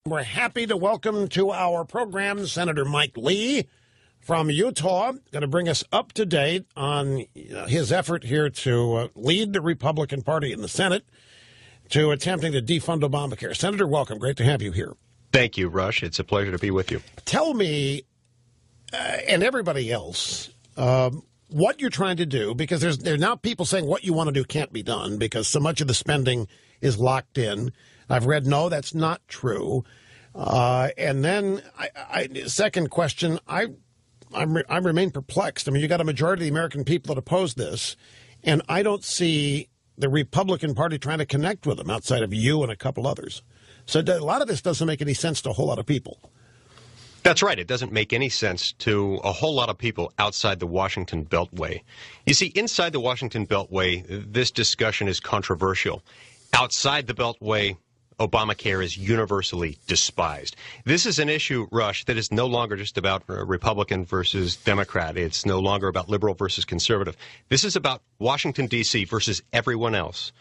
We're happy to welcome to our program Senator Mike Lee from Utah, going to bring us up to date on his effort here to lead the Republican Party in the Senate to attempting to defund Obamacare. Senator, welcome. Great to have you here. Thank you, Rush. It's a pleasure to be with you. Tell me, and everybody else, what you're trying to do, because there are now people saying what you want to do can't be done because so much of the spending is locked in. I've read, no, that's not true. And then, second question, I remain perplexed. I mean, you got a majority of the American people that oppose this, and I don't see the Republican Party trying to connect with them outside of you and a couple others. So a lot of this doesn't make any sense to a whole lot of people. That's right. It doesn't make any sense to a whole lot of people outside the Washington Beltway. You see, inside the Washington Beltway, this discussion is controversial. Outside the Beltway, Obamacare is universally despised. This is an issue, Rush, that is no longer just about Republican versus Democrat. It's no longer about liberal versus conservative. This is about Washington, D.C. versus everyone else.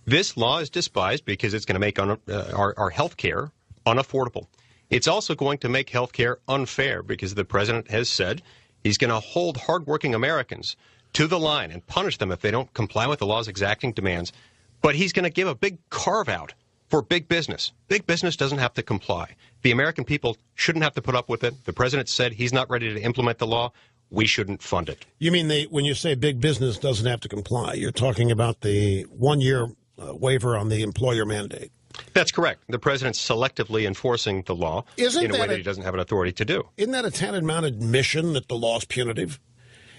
This law is despised because it's going to make our health care unaffordable. It's also going to make health care unfair because the president has said he's going to hold hardworking Americans to the line and punish them if they don't comply with the law's exacting demands. But he's going to give a big carve-out for big business. Big business doesn't have to comply. The American people shouldn't have to put up with it. The president said he's not ready to implement the law. We shouldn't fund it. You mean when you say big business doesn't have to comply, you're talking about the one-year waiver on the employer mandate? That's correct. The president's selectively enforcing the law in a way that he doesn't have an authority to do. Isn't that a tantamount admission that the law is punitive?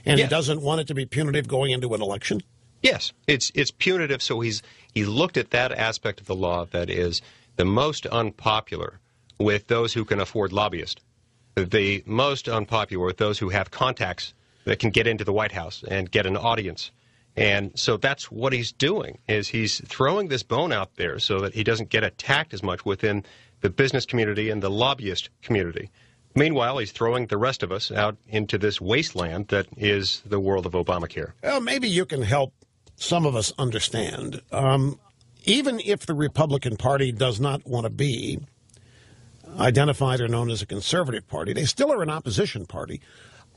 And he doesn't want it to be punitive going into an election? Yes, it's punitive, so he looked at that aspect of the law that is the most unpopular with those who can afford lobbyists, the most unpopular with those who have contacts that can get into the White House and get an audience. And so that's what he's doing, is he's throwing this bone out there so that he doesn't get attacked as much within the business community and the lobbyist community. Meanwhile, he's throwing the rest of us out into this wasteland that is the world of Obamacare. Well, maybe you can help some of us understand. Even if the Republican Party does not want to be identified or known as a conservative party, they still are an opposition party.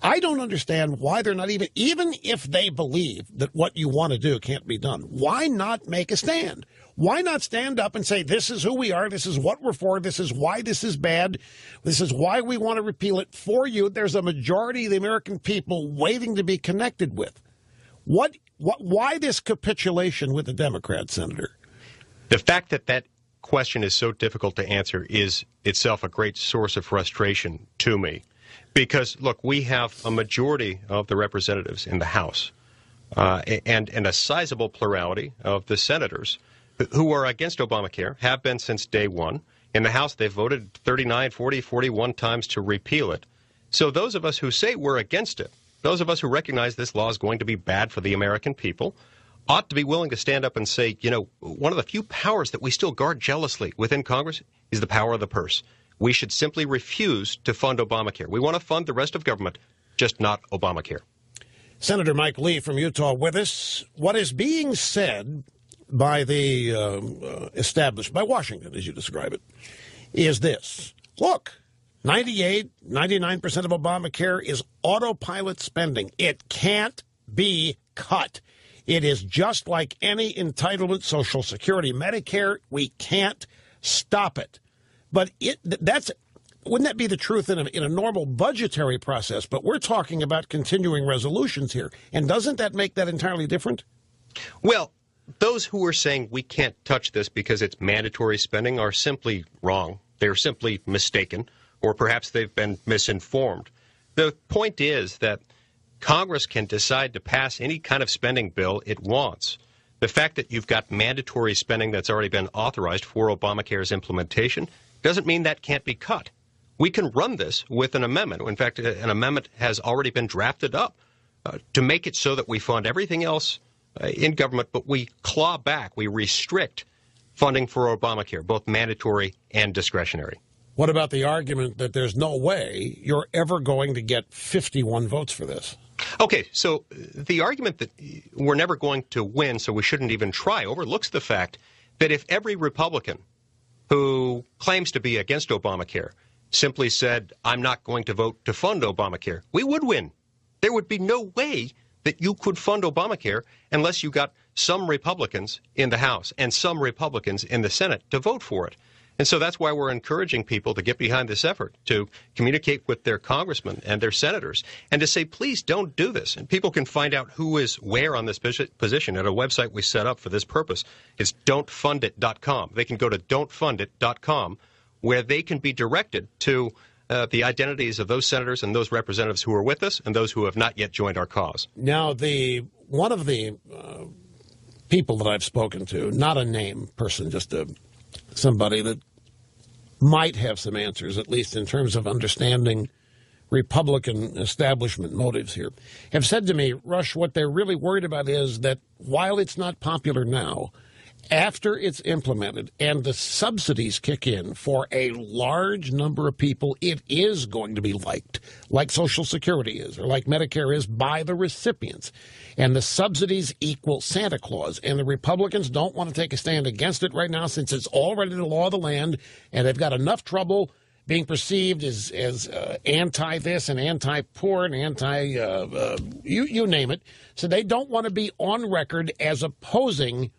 I don't understand why they're not even if they believe that what you want to do can't be done, why not make a stand? Why not stand up and say, this is who we are, this is what we're for, this is why this is bad, this is why we want to repeal it for you. There's a majority of the American people waiting to be connected with. Why this capitulation with the Democrats, Senator? The fact that that question is so difficult to answer is itself a great source of frustration to me. Because, look, we have a majority of the representatives in the House and a sizable plurality of the senators who are against Obamacare, have been since day one. In the House, they've voted 39, 40, 41 times to repeal it. So those of us who say we're against it, those of us who recognize this law is going to be bad for the American people, ought to be willing to stand up and say, you know, one of the few powers that we still guard jealously within Congress is the power of the purse. We should simply refuse to fund Obamacare. We want to fund the rest of government, just not Obamacare. Senator Mike Lee from Utah with us. What is being said by the established, by Washington, as you describe it, is this. Look, 98, 99% of Obamacare is autopilot spending. It can't be cut. It is just like any entitlement, Social Security, Medicare. We can't stop it. But wouldn't that be the truth in a normal budgetary process? But we're talking about continuing resolutions here. And doesn't that make that entirely different? Well, those who are saying we can't touch this because it's mandatory spending are simply wrong. They're simply mistaken, or perhaps they've been misinformed. The point is that Congress can decide to pass any kind of spending bill it wants. The fact that you've got mandatory spending that's already been authorized for Obamacare's implementation doesn't mean that can't be cut. We can run this with an amendment. In fact, an amendment has already been drafted up to make it so that we fund everything else in government, but we claw back, we restrict funding for Obamacare, both mandatory and discretionary. What about the argument that there's no way you're ever going to get 51 votes for this? Okay, so the argument that we're never going to win, so we shouldn't even try, overlooks the fact that if every Republican who claims to be against Obamacare, simply said, I'm not going to vote to fund Obamacare, we would win. There would be no way that you could fund Obamacare unless you got some Republicans in the House and some Republicans in the Senate to vote for it. And so that's why we're encouraging people to get behind this effort, to communicate with their congressmen and their senators, and to say, please don't do this. And people can find out who is where on this position at a website we set up for this purpose. It's don'tfundit.com. They can go to don'tfundit.com, where they can be directed to the identities of those senators and those representatives who are with us and those who have not yet joined our cause. Now, one of the people that I've spoken to, not a name person, just somebody that might have some answers, at least in terms of understanding Republican establishment motives here, have said to me, Rush, what they're really worried about is that while it's not popular now, after it's implemented and the subsidies kick in for a large number of people, it is going to be liked, like Social Security is, or like Medicare is, by the recipients. And the subsidies equal Santa Claus. And the Republicans don't want to take a stand against it right now since it's already the law of the land, and they've got enough trouble being perceived as anti-this and anti-poor and you name it. So they don't want to be on record as opposing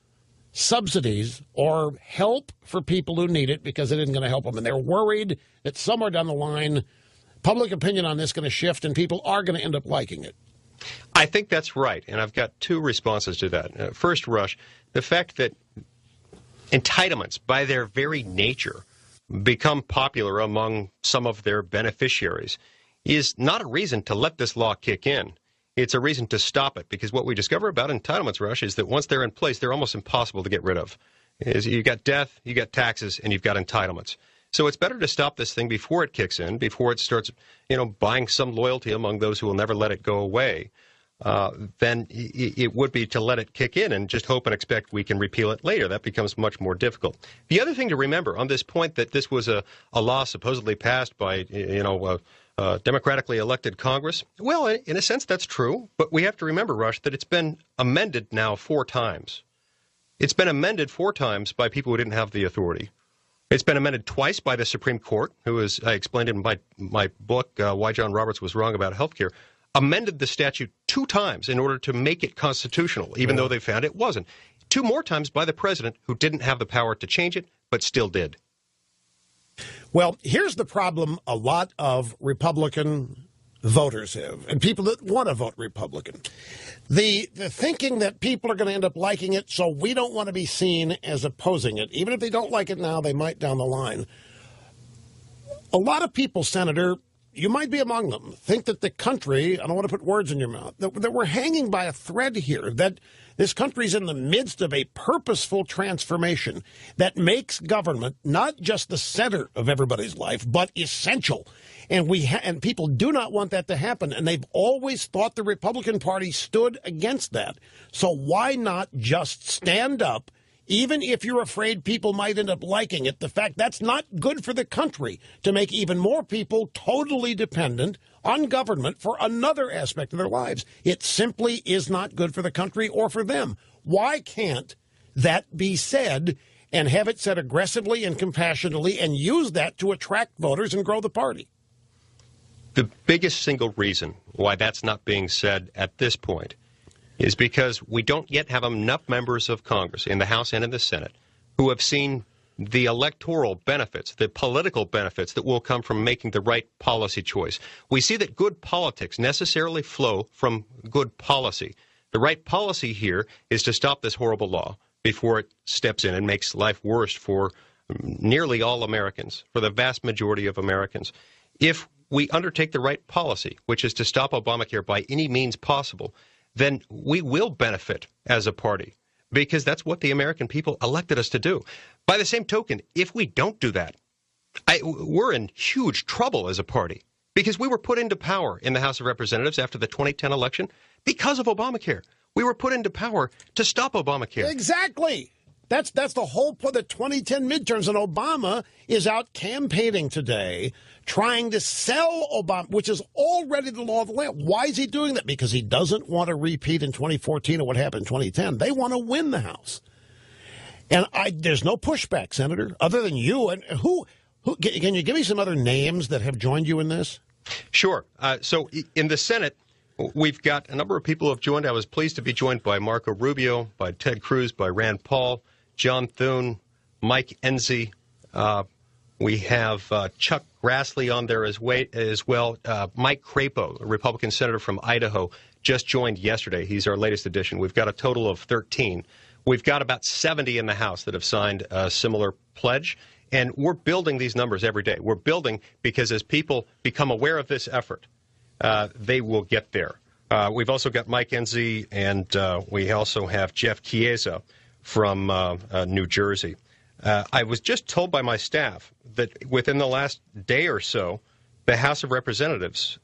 subsidies or help for people who need it because it isn't going to help them. And they're worried that somewhere down the line, public opinion on this is going to shift and people are going to end up liking it. I think that's right, and I've got two responses to that. First, Rush, the fact that entitlements, by their very nature, become popular among some of their beneficiaries is not a reason to let this law kick in. It's a reason to stop it, because what we discover about entitlements, Rush, is that once they're in place, they're almost impossible to get rid of. You got death, you got taxes, and you've got entitlements. So it's better to stop this thing before it kicks in, before it starts, buying some loyalty among those who will never let it go away, than it would be to let it kick in and just hope and expect we can repeal it later. That becomes much more difficult. The other thing to remember on this point that this was a law supposedly passed by, democratically elected Congress, well, in a sense that's true, but we have to remember, Rush, that it's been amended now 4 times. It's been amended 4 times by people who didn't have the authority. It's been amended twice by the Supreme Court, who, as I explained in my book, Why John Roberts Was Wrong About Health Care, amended the statute 2 times in order to make it constitutional, even though they found it wasn't. 2 more times by the president, who didn't have the power to change it, but still did. Well, here's the problem a lot of Republican voters have, and people that want to vote Republican. The thinking that people are going to end up liking it, so we don't want to be seen as opposing it. Even if they don't like it now, they might down the line. A lot of people, Senator, you might be among them, think that the country, I don't want to put words in your mouth, that we're hanging by a thread here, that this country's in the midst of a purposeful transformation that makes government not just the center of everybody's life, but essential. And and people do not want that to happen. And they've always thought the Republican Party stood against that. So why not just stand up, even if you're afraid people might end up liking it? The fact that's not good for the country, to make even more people totally dependent on government for another aspect of their lives. It simply is not good for the country or for them. Why can't that be said, and have it said aggressively and compassionately, and use that to attract voters and grow the party? The biggest single reason why that's not being said at this point is because we don't yet have enough members of Congress in the House and in the Senate who have seen the electoral benefits, the political benefits that will come from making the right policy choice. We see that good politics necessarily flow from good policy. The right policy here is to stop this horrible law before it steps in and makes life worse for nearly all Americans, for the vast majority of Americans. If we undertake the right policy, which is to stop Obamacare by any means possible, then we will benefit as a party, because that's what the American people elected us to do. By the same token, if we don't do that, we're in huge trouble as a party, because we were put into power in the House of Representatives after the 2010 election because of Obamacare. We were put into power to stop Obamacare. Exactly. That's the whole point. The 2010 midterms, and Obama is out campaigning today, trying to sell Obama, which is already the law of the land. Why is he doing that? Because he doesn't want to repeat in 2014 of what happened in 2010. They want to win the House. And there's no pushback, Senator, other than you. And who can you give me some other names that have joined you in this? Sure. So in the Senate, we've got a number of people who have joined. I was pleased to be joined by Marco Rubio, by Ted Cruz, by Rand Paul, John Thune, Mike Enzi. We have Chuck Grassley on there as well. Mike Crapo, a Republican senator from Idaho, just joined yesterday. He's our latest addition. We've got a total of 13. We've got about 70 in the House that have signed a similar pledge, and we're building these numbers every day. We're building because as people become aware of this effort, they will get there. We've also got Mike Enzi, and we also have Jeff Chiesa from New Jersey. I was just told by my staff that within the last day or so, the House of Representatives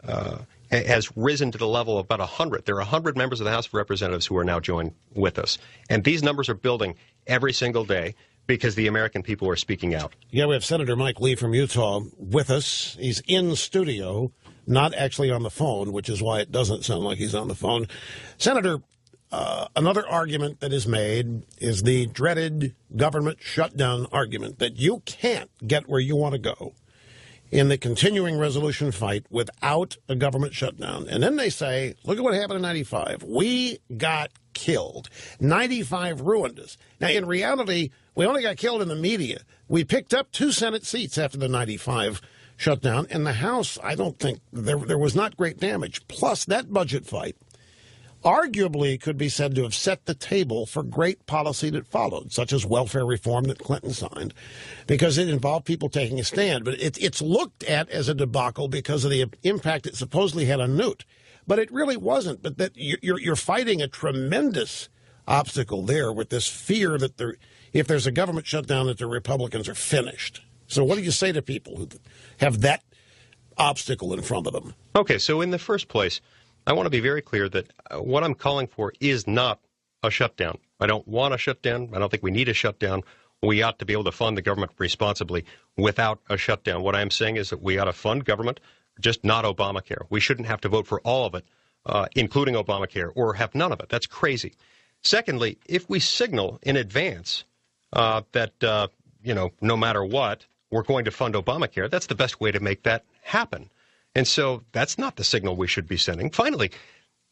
has risen to the level of about 100. There are 100 members of the House of Representatives who are now joined with us. And these numbers are building every single day because the American people are speaking out. Yeah, we have Senator Mike Lee from Utah with us. He's in studio, not actually on the phone, which is why it doesn't sound like he's on the phone. Senator, another argument that is made is the dreaded government shutdown argument, that you can't get where you want to go in the continuing resolution fight without a government shutdown. And then they say, look at what happened in 95. We got killed. 95 ruined us. Now, in reality, we only got killed in the media. We picked up 2 Senate seats after the 95 shutdown. In the House, I don't think there was not great damage. Plus, that budget fight arguably could be said to have set the table for great policy that followed, such as welfare reform that Clinton signed, because it involved people taking a stand. But it's looked at as a debacle because of the impact it supposedly had on Newt. But it really wasn't. But that you're fighting a tremendous obstacle there with this fear that if there's a government shutdown, that the Republicans are finished. So what do you say to people who have that obstacle in front of them? Okay, so in the first place, I want to be very clear that what I'm calling for is not a shutdown. I don't want a shutdown. I don't think we need a shutdown. We ought to be able to fund the government responsibly without a shutdown. What I'm saying is that we ought to fund government, just not Obamacare. We shouldn't have to vote for all of it, including Obamacare, or have none of it. That's crazy. Secondly, if we signal in advance that, no matter what, we're going to fund Obamacare, that's the best way to make that happen. And so that's not the signal we should be sending. Finally,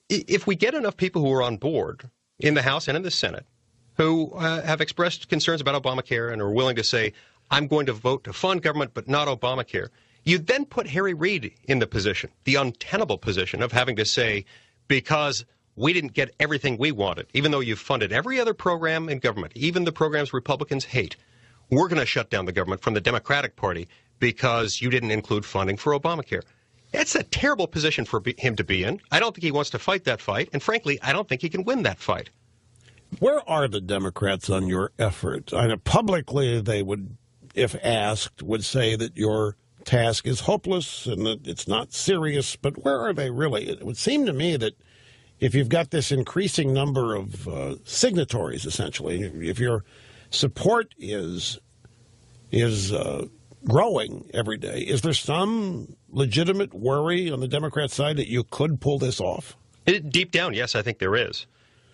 if we get enough people who are on board in the House and in the Senate who have expressed concerns about Obamacare and are willing to say, I'm going to vote to fund government but not Obamacare, you then put Harry Reid in the position, the untenable position of having to say, because we didn't get everything we wanted, even though you've funded every other program in government, even the programs Republicans hate, we're going to shut down the government from the Democratic Party because you didn't include funding for Obamacare. That's a terrible position for him to be in. I don't think he wants to fight that fight, and frankly, I don't think he can win that fight. Where are the Democrats on your effort? I know publicly they would, if asked, would say that your task is hopeless and that it's not serious, but where are they really? It would seem to me that if you've got this increasing number of signatories, essentially, if your support is growing every day, is there some legitimate worry on the Democrat side that you could pull this off? Deep down, yes, I think there is.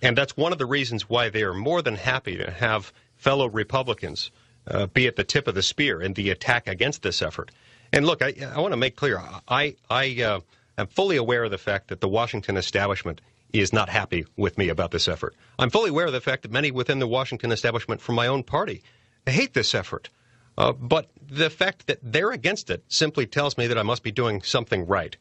And that's one of the reasons why they are more than happy to have fellow Republicans be at the tip of the spear in the attack against this effort. And look, I want to make clear, I am fully aware of the fact that the Washington establishment is not happy with me about this effort. I'm fully aware of the fact that many within the Washington establishment from my own party hate this effort. But the fact that they're against it simply tells me that I must be doing something right.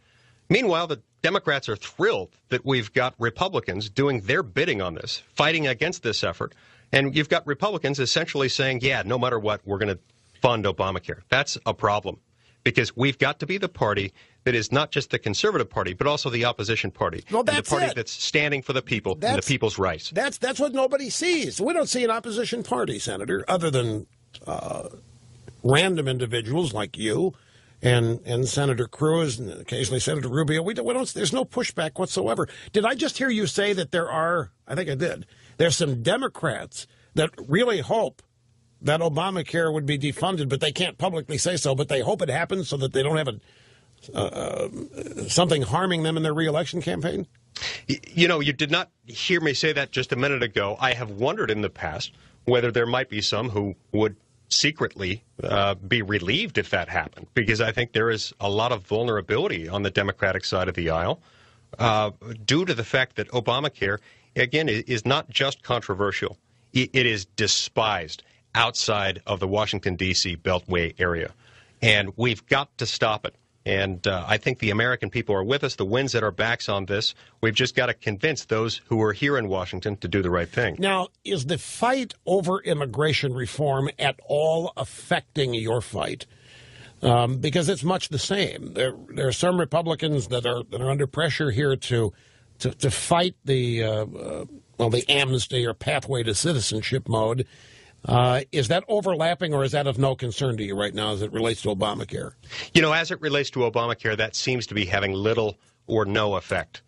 Meanwhile, the Democrats are thrilled that we've got Republicans doing their bidding on this, fighting against this effort. And you've got Republicans essentially saying, yeah, no matter what, we're going to fund Obamacare. That's a problem because we've got to be the party that is not just the conservative party, but also the opposition party. Well, that's the party it. That's standing for the people and the people's rights. That's what nobody sees. We don't see an opposition party, Senator, other than random individuals like you and Senator Cruz and occasionally Senator Rubio. We don't, there's no pushback whatsoever. Did I just hear you say that there are, I think I did, there's some Democrats that really hope that Obamacare would be defunded, but they can't publicly say so, but they hope it happens so that they don't have something harming them in their reelection campaign? You know, you did not hear me say that just a minute ago. I have wondered in the past whether there might be some who would secretly be relieved if that happened, because I think there is a lot of vulnerability on the Democratic side of the aisle due to the fact that Obamacare, again, is not just controversial. It is despised outside of the Washington, D.C. Beltway area. And we've got to stop it. And I think the American people are with us, the winds at our backs on this. We've just got to convince those who are here in Washington to do the right thing. Now, is the fight over immigration reform at all affecting your fight? Because it's much the same. There are some Republicans that are under pressure here to fight the amnesty or pathway to citizenship mode. Is that overlapping, or is that of no concern to you right now as it relates to Obamacare? You know, as it relates to Obamacare, that seems to be having little or no effect.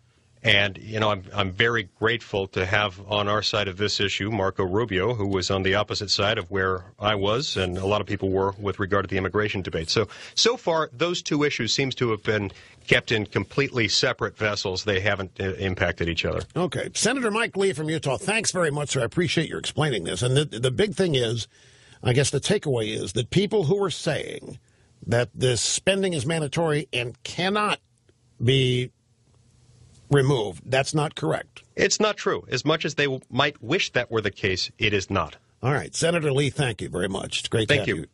And, you know, I'm very grateful to have on our side of this issue Marco Rubio, who was on the opposite side of where I was and a lot of people were with regard to the immigration debate. So far, those two issues seems to have been kept in completely separate vessels. They haven't impacted each other. Okay. Senator Mike Lee from Utah, thanks very much, sir. I appreciate your explaining this. And the big thing is, I guess the takeaway is that people who are saying that this spending is mandatory and cannot be removed, that's not correct. It's not true. As much as they might wish that were the case, it is not. All right. Senator Lee, thank you very much. It's great to have you.